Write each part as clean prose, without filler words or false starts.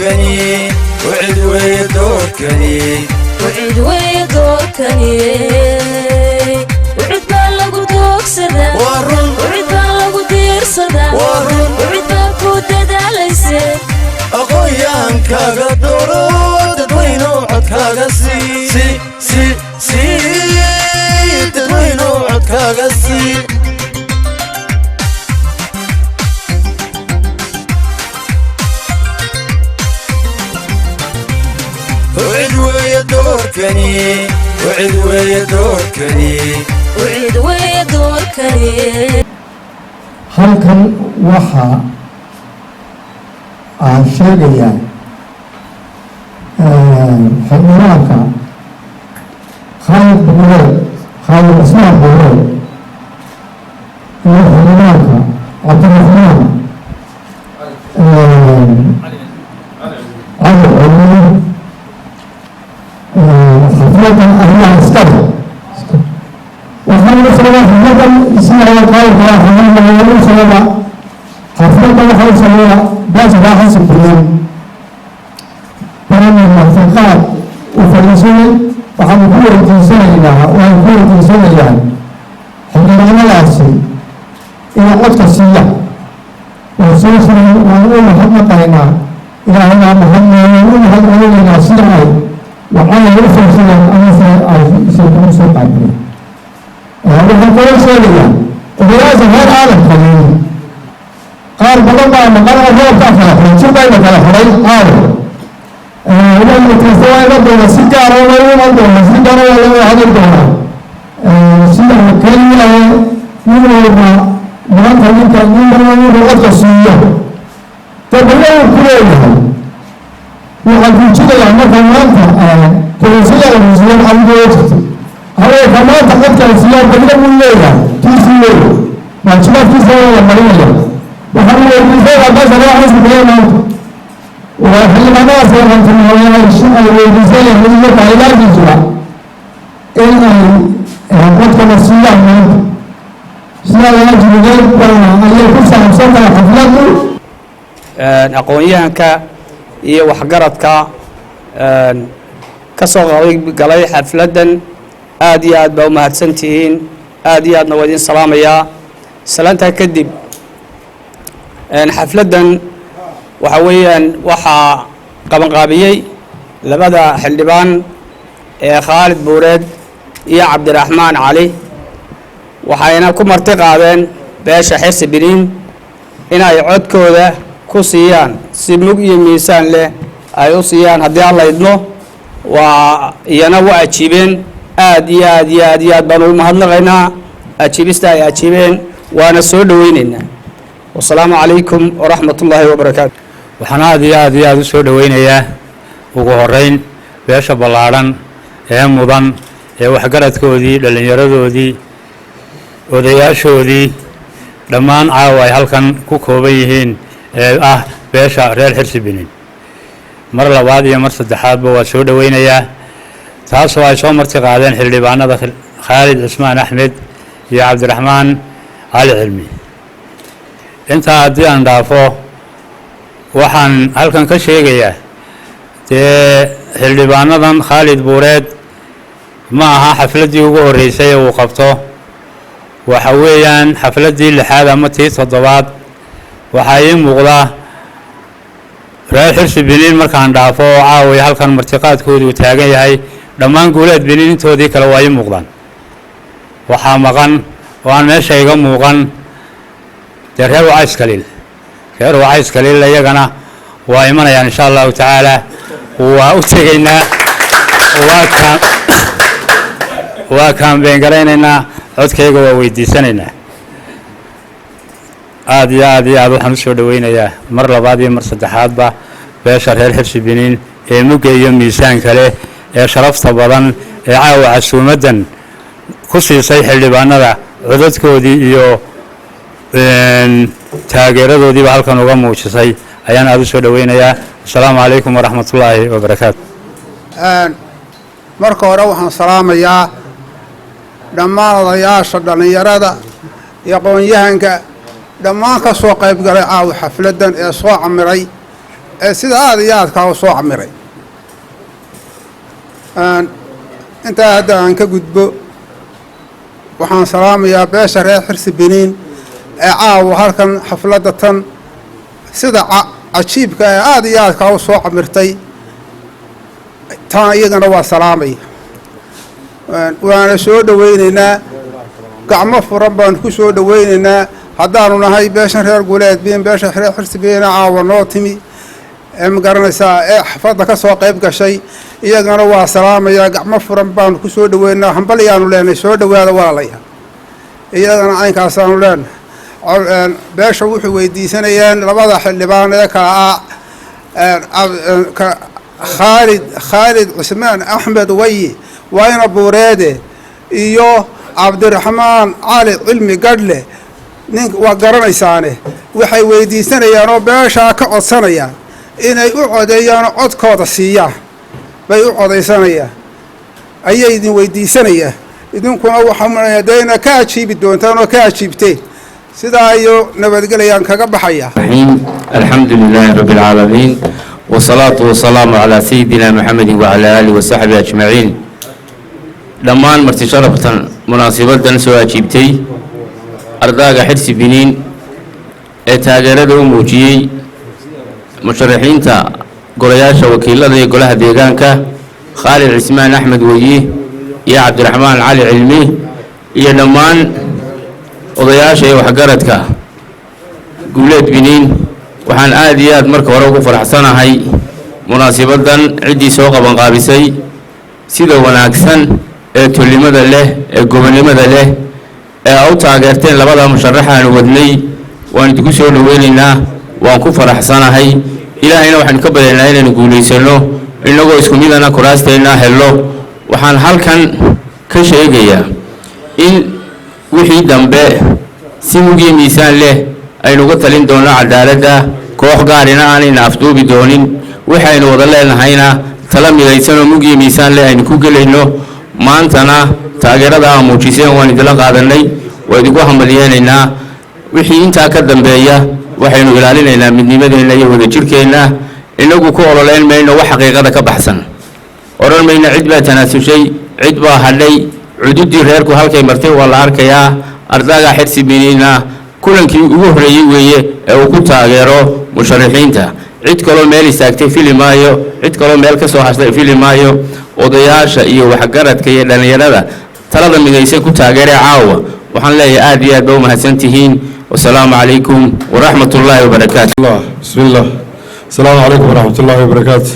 دوركني وعد ويدوركني وعد ويدوركني وعد بالغو دوكسدا وعد بالغو ديرسدا وعد بالكو دداليسي أقويان كاغا دورو ددوينو عد كاغا سي ددوينو عد كاغا سي وعد ويدوركني وعد ويدوركني وعد ويدوركني halkan waxa aan sheegayaa xildhibaanka Khalid Ismaan Buureed iyo xildhibaanka Cabdiraxmaan cali cumar xafladan arrimaha iskale waxaan la socdaa xafladan ismaaciil qaaliga xafladan la socdaa xafladan waxaa sameeya baas raaxas bilan baran martiqaad u fadhiisanay waxaan ku weydiisanaynaa xildhibaanadaasi inay codka siiya oo soo furan waan u mahadnaqaynaa ilaahayna mahadnaqaynaa u mahadcelinaynaa sida ay waxaana u farsadeen amase ay isagu soo qaabiyeen waxaan kala sheegayaa odayaasha reer caalamka qaar badan baa maqalada roobka faraxay jubbayna kala xiray doona si gaara looga doona si gaara looga hadli doona sida kenya nin walba maanta ninka codka siiyo dadweynuhu ku leeyahay waxaan kuujinayaa marka maanta kolosiyada wasiir xaligooda jirtay haweenka maanta codka siyaa degla buu leeyahay kiisii leeyahay waajibaadkiisa la marinaya waxaan weydiisanayaa basha raaxaysa bileen maanta وحلمنا سيرت الموضوع الشيء والرسالة اللي تعالى جزء إن قد كمسيا من سيا يجب غير أن يكون سامسونج حفلته أقوياء كا وحجرت كسر قلي حفلة آديات بومات سنتين آديات نوادين سلامية سلامتها كدب حفلة وحويان وحا قبنقابيي لبدا حلبان خالد بوريد يا عبد الرحمن علي وحاينا كمرتي قادين باشا حس بنين إنا يعود كودا كوسيان سيموك يميسان له أيو سيان هدي الله يدنو وينوى أتشيبين آدي بانو مهدلغينا أتشيبستا أتشيبين وانا سودوينينا والسلام عليكم ورحمة الله وبركاته waxaan aad iyo aad u soo dhaweynayaa ugu horeyn beesha ballaaran ee mudan ee waxgaradkoodii dhalinyaradoodii odayaashoodii dhammaan caawa ay halkan ku kooban yihiin ee ah beesha reer Hirshabelle mar labaad iyo mar saddexaadba waa soo dhaweynayaa taasoo ay soo marti qaadeen xildhibaanada Khalid Ismaan Axmed iyo Cabdiraxmaan Cali Cilmi inta haddii aan dhaafo waxaan halkan ka sheegayaa xildhibaanadan Khalid Buureed ma aha xafladii ugu horeysay ee uu qabto waxa weeyaan xafladii lixaad ama tii toddobaad waxa ay muuqda reer Hirshabelle markaan dhaafo caawa halkan martiqaadkoodu uu taagan yahay dhammaan guuleed benintoodii kale waa ay muuqdaan waxa maqan oo aan meesha iga muuqan reer وعايز كليل يجنا وإيمانا يعني إن شاء الله تعالى وأتجينا وكان بين قريننا عد كيجو ويدي سننا عادي حمد شو دوينا يا مرة بعدين مر صدحات با بشر Hirshabelle ممكن يوم ميسان كله شرفت بدن عاو عسومدن كسي صيح اللي باندا عدد كودي يو taageeradoodii baa halkan uga muujisay ayaan aad u soo dhaweynayaa assalaamu calaykum waraxmatullaahi wabarakaatu marka hore waxaan salaamayaa dhammaan odayaasha dhalinyarada iyo aqoon-yahanka dhammaan ka soo qayb galay caawa xafladan ee soo camiray sida aada iyo aadkaa u soo camiray intaa hadda aan ka gudbo waxaan salaamayaa beesha reer xirsi biniin ee caawa halkan xafladda tan sida cajiibka ee aada iyo aadkaa u soo camirtay taan iyagana waa salaamaya waana soo dhowaynaynaa gacmo furan baanu ku soo dhowaynaynaa haddaanu nahay beeshan reer guuleed biin beesha reer xirsi biina caawa noo timi ma garanaysaa ee xafladda ka soo qayb gashay iyagana waa salaamayaa gacmo furan baanu ku soo dhowaynaynaa hambaliyaanu leenahay soo dhowaada walaalayaal iyagana caynkaasaanu leenahay beesha wuxuu weydiisanayeen labada xildhibaan ee kala khaalid cismaan axmed wayi wayna buureede iyo cabdiraxmaan cali cilmi gadhle waa garanaysaane waxay weydiisanayaan oo beeshaa ka codsanayaan inay u codeeyaanoo codkooda siiyaan bay u codaysanayaan ayay idin weydiisanayaan idinkuna waxaa dayna ka ajiibi doontaan oo ka ajiibteen sidaa iyo nabadgelayaan kaga baxaya الحمد لله رب العالمين والصلاة والسلام على سيدنا محمد وعلى آله وصحبه أجمعين دمان مرتي شرفة مناسبة سوى جيبتي أرضاق حرس بنين تاجرد موجي مشرحين تا قرياشة وكيل الذي يقولها ديغانك خالد عثمان أحمد ويه يا عبد الرحمن علي علمي يا دمان odayaasha iyo waxgaradka guuleed biniin waxaan aad iyo aad marka hore ugu faraxsanahay munaasibadan ciddii soo qaban qaabisay sida wanaagsan ee tulimada leh ee gobonimada leh ee u taageerteen labada musharax aan wadnay waan idinku soo dhaweynaynaa waan ku faraxsanahay ilaahayna waxaan ka baryaynaa inaynu guulaysano inagoo isku midana kuraasteena hello waxaan halkan ka sheegayaa in wixii dambe si mugiyo miisaan leh aynu uga talin doonno cadaaladda koox gaarina aanayna afduubi doonin waxaynu wada leenahayna tala midaysanoo mugiyo miisaan leh aynu ku gelayno maantana taageerada aa muujiseen waan idinla qaadannay waa idinku hambalyeenaynaa wixii intaa ka dambeeya waxaynu ilaalinaynaa midnimadeenna iyo wadajirkeenna inagu ku ololeyn mayno wax xaqiiqada ka baxsan odhan mayno cid baa tanaasushay cid baa hadhay cududii reerku halkay martay waa la arkayaa ardaaga xirsi biniina kulankii ugu horeeyay weeye ee uu ku taageero musharaxiinta cid kaloo meel istaagtay filimaayo cid kaloo meel ka soo hashtay filimaayo odayaasha iyo waxgaradka iyo dhalinyarada talada midaysan ku taageeray caawa waxaan leeyahay aad iyo aad ba u mahadsantihiin wasalaamu calaykum waraxmatullaahi wabarakaatu bismillah asalaamu calaykum waraxmatullaahi wabarakaatu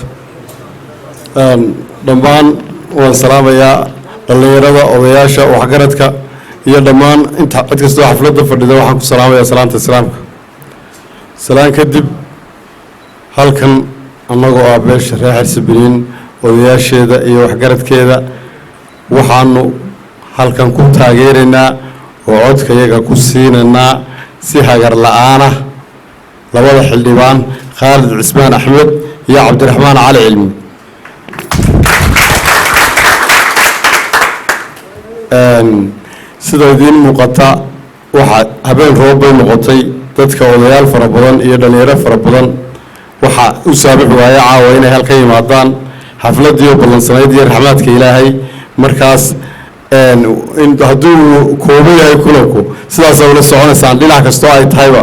dhammaan waan salaamayaa dhalinyarada odayaasha waxgaradka iyo dhammaan inta cid kastoo xafladda fadhida waxaan ku salaamayaa salaanta islaamka salaan kadib halkan annagoo ah beesha reer xirsi biniin odayaasheeda iyo waxgaradkeeda waxaanu halkan ku taageeraynaa oo codkayaga ku siinaynaa si hagar la-aanah labada xildhibaan khaalid cismaan axmed iyo cabdiraxmaan cali cilmi sida idiin muuqata waxaa habeen roob bay noqotay dadka odayaal fara badan iyo dhalinyaro fara badan waxaa u saabix waaya caawa inay halka yimaadaan xafladii oo ballansanayd iyo raxmaadka ilaahay markaas hadduu koobo yahay kulanku sidaasaa ula soconaysaan dhinac kastoo ay tahayba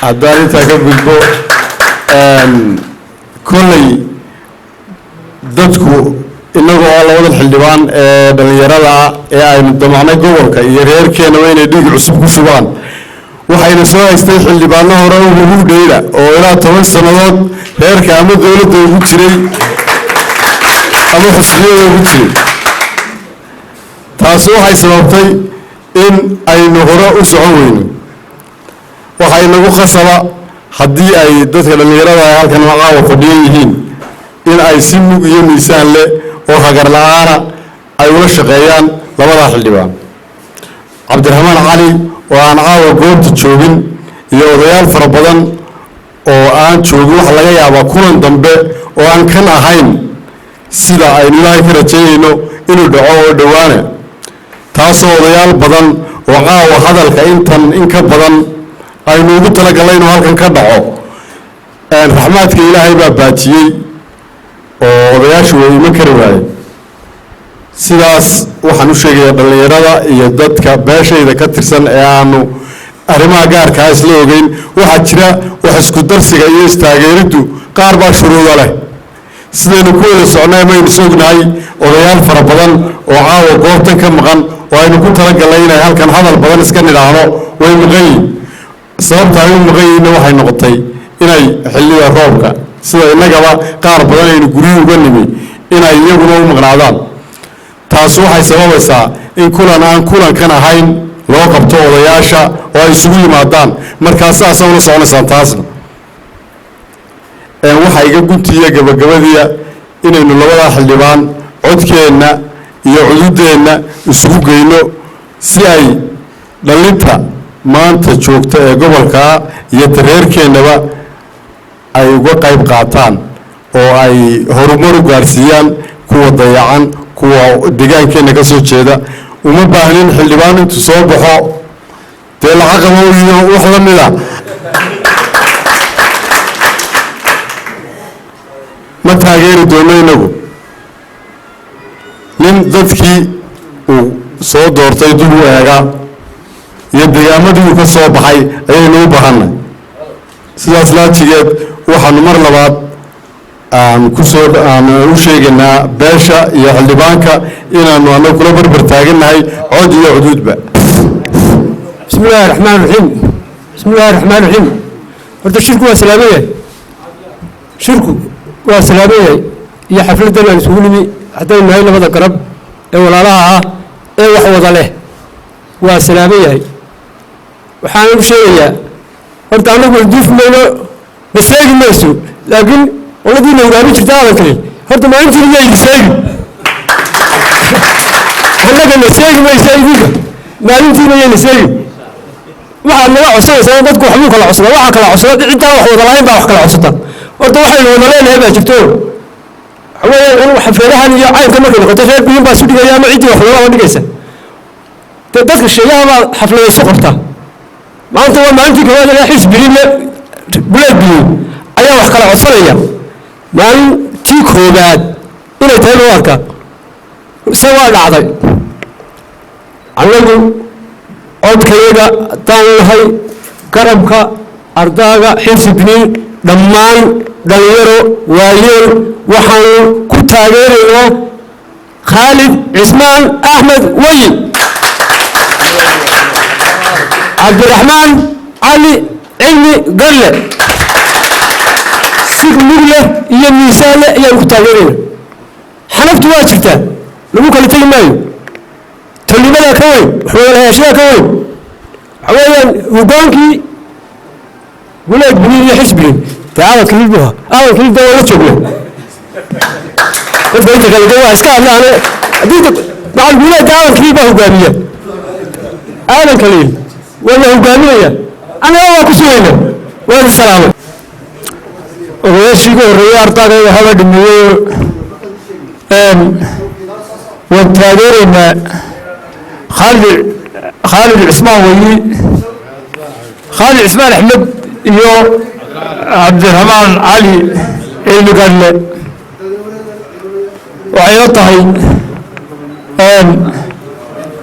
haddaan intaa ka gudbo kolley dadku inagoo oo labada xildhibaan ee dhalinyarada ee aynu damacnay gobolka iyo reerkeenaba inay dhiig cusub ku shubaan waxayna soo haystay xildhibaano hore ugu dhayra oo ilaa 10 sannadood reerka ama dowladda ugu jiray ama xisbiyada ugu jiray taasi waxay sababtay in aynu hore u socon weyno waxay nagu khasaba haddii ay dadka dhalinyarada halkan caawa fadhiyan yihiin in ay si mug iyo miisaan leh oo hagar la-aana ay ula shaqeeyaan labada xildhibaan cabdiraxmaan cali oo aan caawa goobta joogin iyo odayaal fara badan oo aan joogin waxa laga yaabaa kulan dambe oo aan kan ahayn sida aynu ilaahay ka rajeynayno inuu dhaco oo dhowaana taasoo odayaal badan oo caawa hadalka intan in ka badan aynu ugu talagalay inuu halkan ka dhaco raxmaadka ilaahay baa baajiyey oo odayaashu way iman kari waayeen sidaas waxaan u sheegayaa dhallinyarada iyo dadka beeshayda ka tirsan ee aanu arrimaha gaarkaa isla ogeyn waxaa jira wax isku darsiga iyo istaageeriddu qaar baa shuruudo leh sidaynu ku wada socnay maynu sognahay odayaal fara badan oo caawa goobtan ka maqan oo aynu ku talagalnay inay halkan hadal badan iska nidhaahno way maqan yihin sababta ay u maqan yihiinna waxay noqotay inay xilliga roobka sida innagaba qaar badan aynu guryu uga nimi inay iyaguna u maqnaadaan taas waxay sababaysaa in kulan aan kulankan ahayn loo qabto odayaasha oo ay isugu yimaadaan markaas saasa ula soconaysaan taasna waxaa iga guntiiya gabagabadiya inaynu labadaa xildhibaan codkeenna iyo cududeenna isugu geyno si ay dhallinta maanta joogta ee gobolkaa iyo dareerkeennaba ay uga qayb qaataan oo ay horumar u gaarsiiyaan kuwa dayacan kuwa deegaankeenna ka soo jeeda uma baahnin xildhibaan intuu soo baxo dee laga qabo iyo wax la mida ma taageeri doono inagu nin dadkii uu soo doortay dib u eega iyo deegaamadii uu ka soo baxay ayaynu u baahannay sidaas laajigeed waxaanu mar labaad aan u sheegaynaa beesha iyo xildhibaanka inaanu annagu kula barbar taagannahay cod iyo xuduudba bismi illaahi raxmaan raxiim bismi illaahi raxmaan raxiim horta shirku waa salaameyahay shirku waa salaameyahay iyo xafladdan aan isugu nimi haddaynu nahay labada garab ee walaalaha ah ee wax wada leh waa salaameyahay waxaan u sheegayaa horta annagu duuf mayno naseegi mayso laakiin oladii la hogaami jirta hadalkani horta maalintii mayna seegi annaga naseegi maysa idinka maalintiina yayna seegi waxaad naga codsanaysaa dadku waxbuu kala codsada waxaa kala codsada ciddaa wax wada lahayn baa wax kala codsata horta waxaynu wada leenahay baa jirto waxaweeyaan anigu xafeerahan iyo caynka markay noqoto reer biyin baa isu dhigaya ama ciddii wax wadaba dhigaysa dee dadka sheegaha baa xaflada isu qorta maanta waa maalintii koowaad ilaa xis birinle buleed biyin ayaa wax kala codsanaya maalintii koobaad inay tahay loo arkaa se waa dhacday annagu codkayaga haddaan nahay garabka ardaaga xirsi biniin dhammaan dhalinyaro waayeel waxaanu ku taageeraynaa khaalid cismaan axmed wayi cabdiraxmaan cali cilmi galle si mug leh iyo miisaan leh ayaanu ku taageerayna xanaftu waa jirtaa lagu kala tegi maayo tolnimadaa ka weyn waxwadalahaashadaa ka weyn waxa weeyaan hogaankii guleed biniin iyo xisbinin dee aadanka hilbuha aadanka hilda waa la joogna dadka inta kale de waa iska hadlaane haddii macal guleedda aadanka hilbaa hogaamiya aadanka liil waa la hogaaminaya annaga waa ku sugayna waadi salaamay odayaashii ka horreeyey ardagayga haba dhimeeyo waan taageeraynaa khaalid cismaan wayi khaalid cismaan axmed iyo cabdiraxmaan cali cilmi gadle waxay la tahay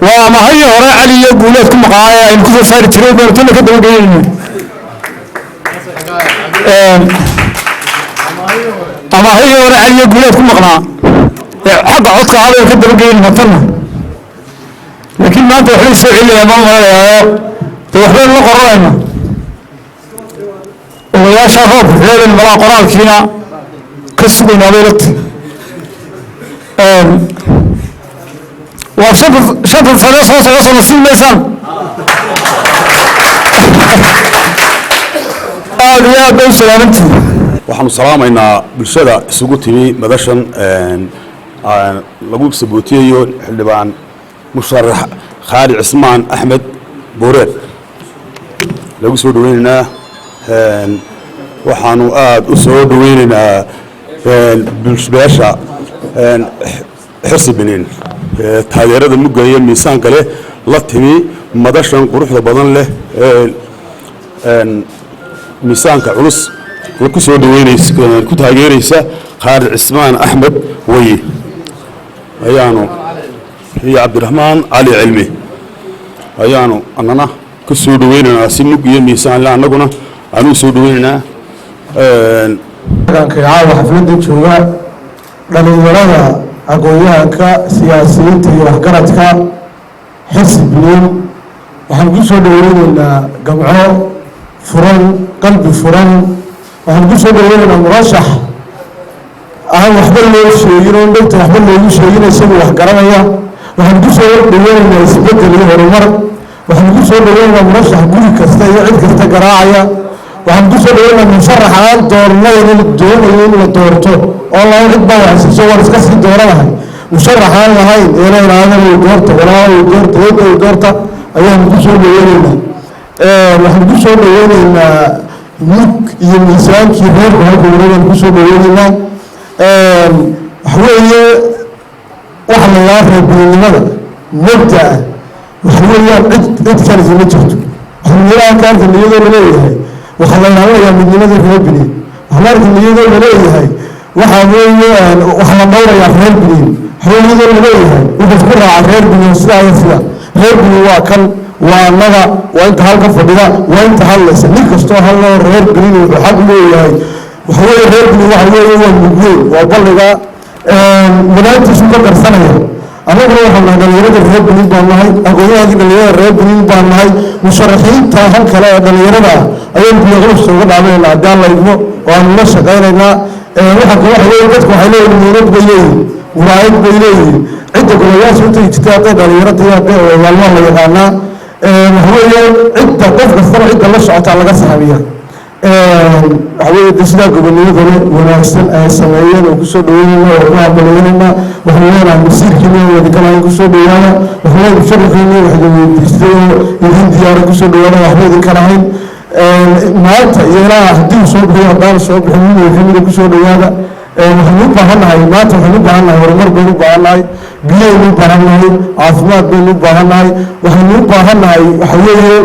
waa amahayii hore cali iyo guuleed ku maqnaaya aynu kusoo saari jiray baynu tana ka dabageynayna amahayii hore cali iyo guuleed ku maqnaa xagga codka abaynu ka dabageynayna tanna laakiin maanta waxbay soo celinayaan ma malayaayo de waxbaynu la qoranayna odayaashaa roobka xeelan malaa qoraalkiina ka sugaynaa bay la tahay waa shanta sane soo socda soo nasiib maysaan aada iyo aad bay u salaamantihi waxaanu salaamaynaa bulshada isugu timi madashan lagu sabootiyayo xildhibaan musharax khaalid cismaan axmed booreed lagu soo dhaweynaynaa waxaanu aada u soo dhaweynaynaa beesha xirsi biniin taageerada mugga iyo miisaanka leh la timi madashan quruxda badan leh miisaanka culus ku soo dhaweynaysa ku taageeraysa Khaalid Cismaan Axmed Waye ayaanu iyo Cabdiraxmaan Cali Cilmi ayaanu annana ku soo dhaweynaa si mug iyo miisaan la annaguna aanu soo dhaweynaa kan caawa xafladda jooga dhalinyarada aqoonyahanka siyaasiyiinta iyo waxgaradka xisbiyin waxaan ku soo dhaweynaynaa gamco furan qalbi furan waxaan ku soo dhaweynaynaa murashax aan waxba loo sheegin oo dhegta waxba loogu sheegin isagu wax garanaya waxaan ku soo dhaweynaynaa isbeddel iyo horumar waxaan ku soo dhaweynaynaa murashax guri kasta iyo cid kasta garaacaya waxaan ku soo dhaweynaynaa musharax aan doornayn in doonayo in la doorto oo laba cid baa waxsiiso waan iska sii dooranahay musharax aan lahayn eelaynaadana doorta walaa doorta eedda doorta ayaan ku soo dhaweynaynaa waxaan ku soo dhaweynaynaa mug iyo miisaankii reerka halka wareegaan ku soo dhaweynaynaa waxweeye waxa la yidhaha reerbilinimada mabda ah waxweeyaan cid kalisi ma jirto waxaa kaarka niyadoo laleeyahay waxaa la ilaalinayaa midnimada reerbili waxlaarka niyadoo laleeyahay waxaa weeye waxaa la dhowrayaa reerbilin waxweeyadoo laleeyahay wuxuu isku raaca reerbilin sidaa iyo sida reerbilin waa kan waa annaga waa inta halka fadhida waa inta hadlaysa nin kastoo hadloo reerbilin wuxuu xaq leeyahay waxweeye reerbilin waxa weeye waa mugweyn waa balliga madaantiisu ka darsanaya annaguna waxaan nahay dhalinyarada reer beniin baan nahay aqoonyahankii dhalinyarada reer beniin baan nahay musharaxiinta hal kale ee dhalinyarada ah ayaynu biyoqulufta uga dhaamayna haddii aan laydmo oo aanu la shaqaynaynaa waxa kale waxa weeye dadku waxay leeyihin muunad bay leeyihin muraayad bay leeyihin cidda golayaasha u tegi jirtay hadday dhalinyarada iyo hadday odayaalaha la yaqaanaa waxa weeye cidda qof kastana cidda la socotaa laga saxabiya waxaweye sidaa gobonimadana wanaagsan ay sameeyeen oo kusoo dhaweynayna oo ku hambalyeynayna waxaan leenahay masiirkiina wadinkalaan kusoo dhawaana waxaan musharaxiina waxweydiistay oo idin diyaara kusoo dhawaana waxba idinka lahayn maanta iyo ilaa haddii uu soo bixiyo haddaan soo bixin midooda kamida kusoo dhawaada waxaan u baahannahay maanta waxaan u baahannahay horumar baynu u baahannahay biyaynu u baahannahay caafimaad baynu u baahannahay waxaynu u baahannahay waxa weeye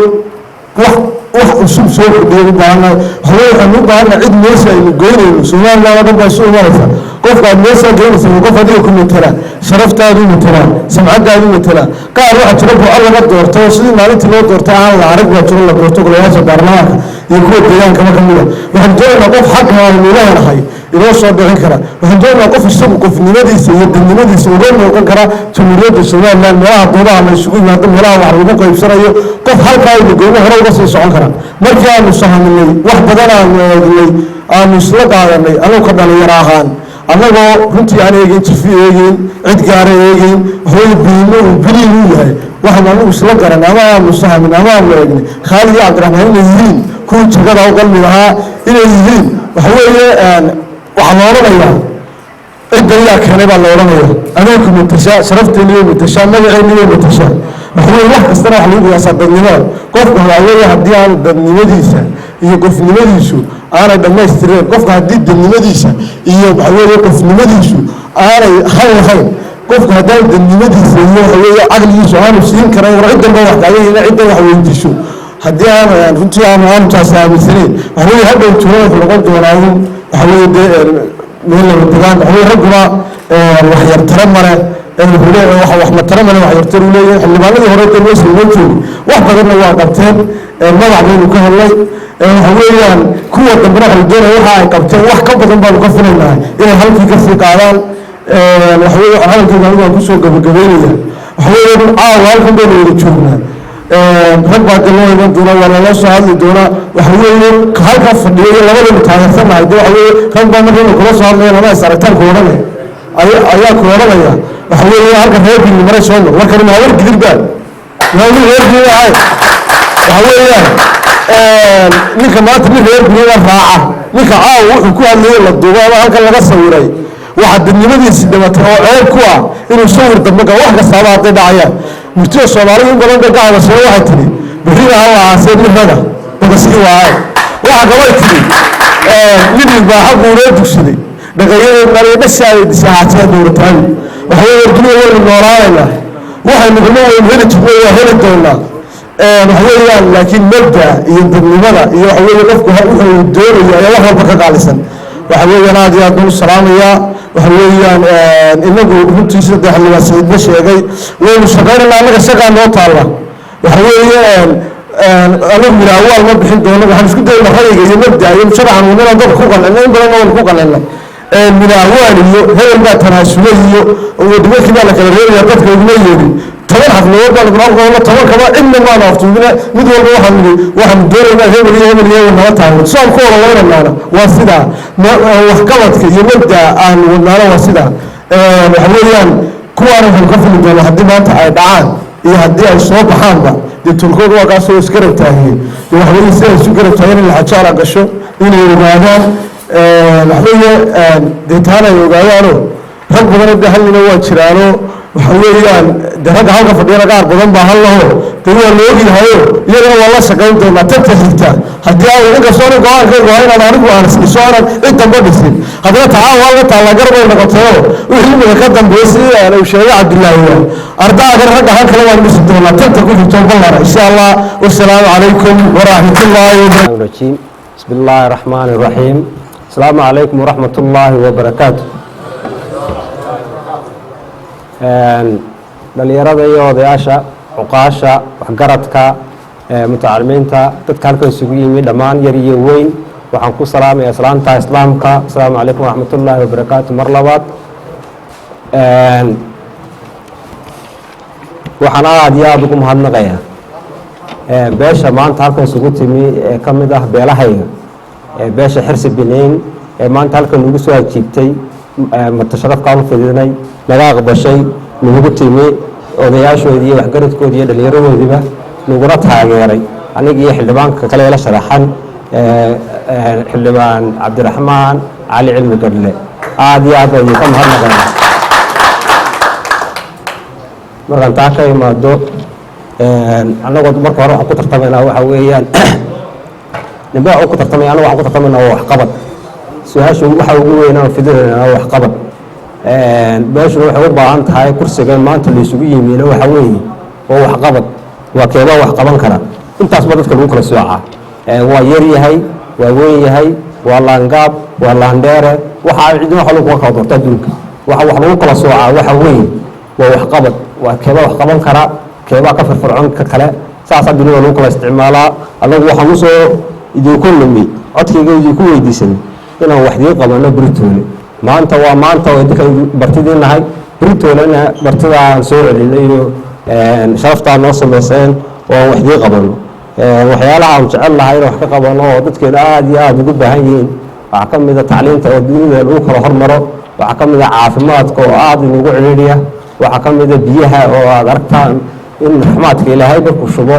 wax cusub soo kordhiya u baahannahay waxaweye waxaan u baahannahay cid meesha aynu goynayno somaliland oo dhan baa isu imanaysa qofka aad meeshaa geynaysa waa qof adiga ku matala sharaftaadu matala samcadaadu matala qaar waxaa jira buuca laga doortay oo sidii maalintii loo doortay aan la arag baa jiro la doorto golayaasha baarlamaanka iyo kuwa deegaankama ka mida waxaan doonaynaa qof xaq aynu leenahay inoo soo dhicin kara waxaan doonaynaa qof isagu qofnimadiisa iyo dadnimadiisa uga muuqan kara jamhuuriyadda somaliland meelaha doodaha la isugu yimaado meelaha wax lagu qaybsanayo qof halkaa aynu goymo hore uga sii socon kara markii aanu sahaminay wax badan aanu eegnay aanu isla qaadanay anagu ka dhalinyaro ahaan annagoo runtii aan eegin jifi eegin cid gaara eegin waxaweye biimo uu biliin u yahay waxaanu anagu isla garan ama aanu sahamin ama aanu eegnay khaalid iyo cabdiraxmaan inay yihiin kuwii jagada u qalmi lahaa inay yihiin waxaweeye waxaa la odhanayaa cidda iyaa keenay baa la odhanaya adeegku matashaa sharafteeni way matashaa magaceeni way matashaa waxaweye wax kastana wax lagu qiyaasaa dadnimada qofka waxaweeye haddii aanu dadnimadiisa iyo qofnimadiisu aanay dhammaystireen qofka haddii dadnimadiisa iyo waxaweeye qofnimadiisu aanay hal lahayn qofka haddaan dadnimadiisa iyo waxaweeye caqligiisu aanu siin karan war ciddan ba wax kaagayna ciddan wax weydiiso haddii aan runtii aanu taas aaminsanayn waxaweeye hadhow jiro wuxuu noqon doonaa in waxaweeye dee meel laba degaan waxaweye ragguna waxyartaro male wax mataro male waxyartar uu leeyahay xildhibaanadii hore dee meesha inoo joogi wax badanna waa qabteen magac baynu ka hadlay waxa weeyaan kuwa dambena waxay doonaya waxa ay qabteen wax ka badan baanu ka filaynahay inay halkii ka sii qaadaan waxaweye waxaan hadalkeyga anigu aan kusoo gabagabeynaya waxaweeye caawa halkan baynu wada joognaa rag baa galoo iman doona waa lala soo hadli doonaa waxaweeye halkaa fadhiyo iyo labadaynu taageersanahay de waxaweye rag baa markaynu kula soo hadlaya lama is aragtaanku odhanaya ayaa ku odhanaya waxaweeye halka reer bini maray soo noq markani maawar gidirba maawar reer bini ahay waxaweeyaan ninka maanta nin reer bini raaca ninka caawa wuxuu ku hadlayay la duubo ama halkan laga sawiray waxa dadnimadiisi dhimatay oo ceeb ku ah inuu sawir dambe galo wax kastaaba hadday dhacayaan murtida soomaalida in badan ka hadashada waxay tidhi berrina ha lahaasee nin raga badasii waaye waxa kaloo tidhi nin ilbaaxa buuree dugsaday dhaqayadeed mariyo dhashaaday disaacaatee dowrataani waxaweye dunida waynu noolaanaynaa waxaynu gama waynu heli jirno waa heli doonaa waxweeyaan laakiin mabda iyo dadnimada iyo waxaweeye qofku wuxuu doonayo ayaa wax walba ka qaalisan waxaweeyaan aad iyo aad baan u salaamayaa waxaweeyaan inagu runtii saddex xildhibaan saciidba sheegay waynu shaqaynaynaa annaga shaqaa noo taalla waxaweeye anagu milaawaal ma bixin doono waxaan isku dayna rayga iyo mabda iyo sharacan wadnaan dadka ku qancina in badan waan ku qancinay milaawaal iyo hebel baa tanaasulay iyo wadamankii baa la kala reebaya dadka iguma yeedhin toban xafladood baan idin arkoona toban kaba cidna maana aftuubina mid walba waxaan doonaynaa hebel iyo hebel iyo nala taagno saan ku wada laynanaana waa sidaa waxqabadka iyo mabda aan wadnaana waa sidaa waxa weeyaan kuwaana waxaynu ka fili doonaa haddii maanta ay dhacaan iyo haddii ay soo baxaanba dee tulkooda waa kaasoo isgarab taahiyey dee waxweeye si ay isu garab taahiyeen in laxajaala gasho inay ogaadaan waxweeye dee taana ay ogaadaano rag badan oo dahalina waa jiraano waxa weeyaan de ragga halka fadhiyana qaar badan baa hal laho dee waa la ogyahayo iyagana waa la shaqayn doonaa tanta xigta haddii ay inkastoo nin go-aankaygu ahaa inaad anigu aan isdhiso aanan cid damba dhisin haddana taxaa waa la taallaa garbay noqotayo wixii imiga ka dambeeyey sidii uu sheegay cabdillaahi ardaagan ragga hal kale waan dhisi doonaa tanta ku xigto ballara insha allah wasalaamu calaykum waraxmatullaahi wabarakatuh بسم الله الرحمن الرحيم السلام عليكم ورحمة الله وبركاته dhalinyarada iyo odayaasha cuqaasha waxgaradka mutacalimiinta dadka halkan isugu yimi dhammaan yar iyo weyn waxaan ku salaamaya salaanta islaamka asalaamu calaykum waraxmatullaahi wabarakaatu mar labaad waxaan aad iyo aada ugu mahadnaqayaa beesha maanta halkan isugu timi ee ka mid ah beelahayga beesha xirsi bineyn ee maanta halkan nagu soo ajiibtay matasharafka u fidinay naga aqbashay nagu timi odayaashoodii iyo waxgaradkoodii iyo dhallinyaradoodiiba naguna taageeray aniga iyo xildhibaanka kale ee la sharaxan xildhibaan cabdiraxmaan cali cilmi gadhle aad iyo aad baan ka mahadnaqaynaa markaan taa ka imaado annagoo marka hore waxaan ku tartamaynaa waxa weeyaan nimbe waxaan ku tartamaya annaga waxaan ku tartamaynaa waa waxqabad su-aasha waxa ugu weynaan fidinaynaa waa waxqabad meeshuna waxay u baahan tahay kursigan maanta la isugu yimiina waxa weeye waa waxqabad waa keebaa wax qaban kara intaasba dadka lagu kala soocaa waa yar yahay waa weyn yahay waa laangaab waa laandheere waxa cidina wax lagu kala doorta adduunka waxa wax lagu kala soocaa waxa weeye waa waxqabad waa keebaa wax qaban kara keebaa ka firfircoon ka kale saasaa dunida lagu kala isticmaalaa anagu waxaan usoo idinku nimi codkayga idinku weydiisanay inaan waxdii qabano britoole maanta waa maanta oo idinka bartidii nahay britoolena bartida aan soo celinay iyo sharaftaa noo samayseen oo aan waxdii qabano waxyaalaha aan jecel lahay inaan wax ka qabano oo dadkeena aad iyo aada ugu baahan yihiin waxaa ka mid a tacliinta oo dunida lagu kala hormaro waxaa ka mid a caafimaadka oo aada inugu ciriiriya waxaa ka mid a biyaha oo aada aragtaan in raxmaadka ilaahay markuu shubo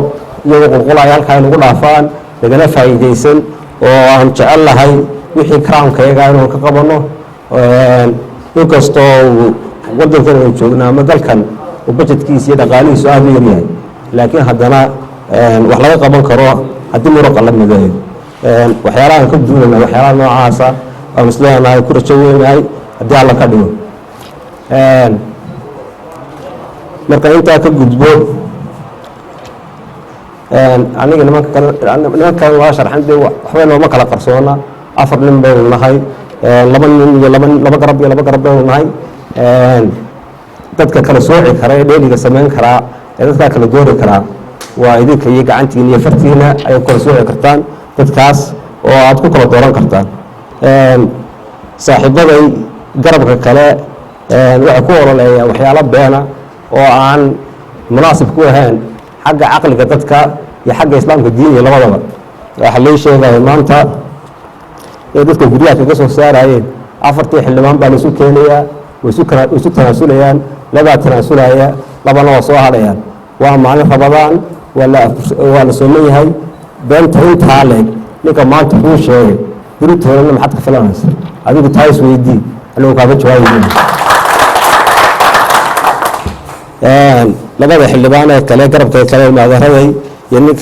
iyagoo qulqulaya halkaa inagu dhaafaan lagana faa'iidaysan oo aan jecel lahay wixii karaamkayaga inaan ka qabano inkastoo wadankan aan joogna ama dalkan oo bajetkiisa iyo dhaqaalihiisu aada u yaryahay laakiin haddana wax laga qaban karo haddii muruqa la mideeyo waxyaalaha aan ka duunayna waxyaalaha noocaasa aan isleenahay ku rajo weynahay haddii alla ka dhigo marka intaa ka gudbo aniga nimankan waa sharxan dee waxbay nooma kala qarsoona 4 nin baynu nahay 2 nin iyo laba garab iyo laba garab baynu nahay dadka kala sooci kara ee dheeliga samayn karaa ee dadkaa kala doori karaa waa idinka iyo gacantiina iyo fartiina ay kala sooci kartaan dadkaas oo aad ku kala dooran kartaan saaxiibaday garabka kale waxay ku ololeeyaan waxyaalo beena oo aan munaasib ku ahayn xagga caqliga dadka iyo xagga islaamka diiniga labadaba waxa loo sheegaya maanta ee dadka guryaha kaga soo saarayeen 4 xildhibaan baa la isu keenayaa way isu tanaasulayaan labaa tanaasulaya labana waa soo hadhayaan waa maalin rabadaan waa la sooman yahay beenta intaa leeg ninka maanta kuu sheegay buritoolana maxaad ka filanaysa adigu taa is weydii anigu kaaga jawaabayna labada xildhibaan ee kale garabka kale maadaraday iyo nin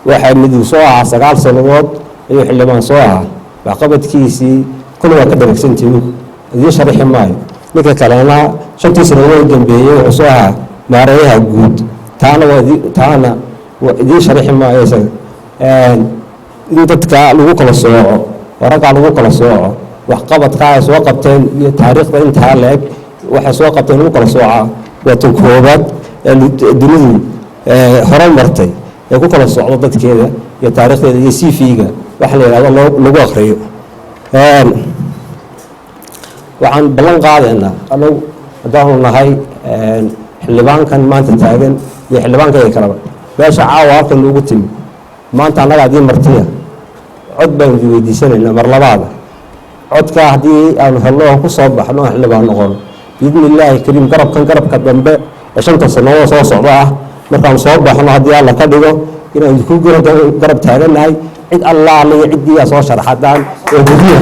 waxaa mid soo ahaa 9 sanadood ayuu xildhibaan soo ahaa waxqabadkiisii kuna waa ka dharagsantihiin idiin sharaxi maayo ninka kalena 5 sanadood dambeeyey wuxuu soo ahaa maareeyaha guud taana idiin sharixi maayo isaga in dadka lagu kala sooco oo raggaa lagu kala sooco waxqabadka ay soo qabteen iyo taariikhda intaa la-eg waxay soo qabteen lagu kala soocaa waa tan koobaad ee dunidu hore martay ee ku kala socdo dadkeeda iyo taariikhdeeda iyo cv-ga waxa la yidhahdo lagu akriyo waxaan ballan qaadaynaa anagu haddaanu nahay xildhibaankan maanta taagan iyo xildhibaankayga kaleba meesha caawa halkan loogu timi maanta annaga haddii martiya cod baanu idi weydiisanaynaa mar labaada codkaa haddii aanu helno aan ku soo baxno aan xildhibaan noqono biidni illaahi kariim garabka dambe ee 5 sannadood soo socda ah markaanu soo baxno haddii alla ka dhigo inaan idinku garab taagannahay cid allaale iyo ciddii aa soo sharaxadaan oo guryaha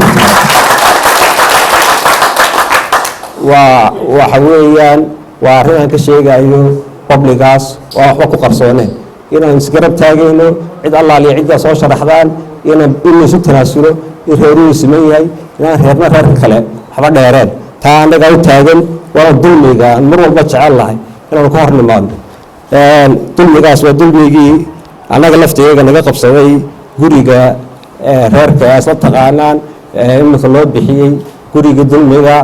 waxa weeyaan waa arrin aan ka sheegayo publigaas waa waxba ku qarsooneen inaan isgarab taagayno cid allaale iyo ciddii aa soo sharaxdaan in laysu tanaasulo in reeruhu siman yahay inaan reerna reerka kale waxba dheereen taa annaga u taagan waana dulmiga aan mar walba jecel lahay inaanu ka hor nimaadno dulmigaas waa dulmigii annaga laftigeega naga qabsaday guriga reerka isla taqaanaan imika loo bixiyey guriga dulmiga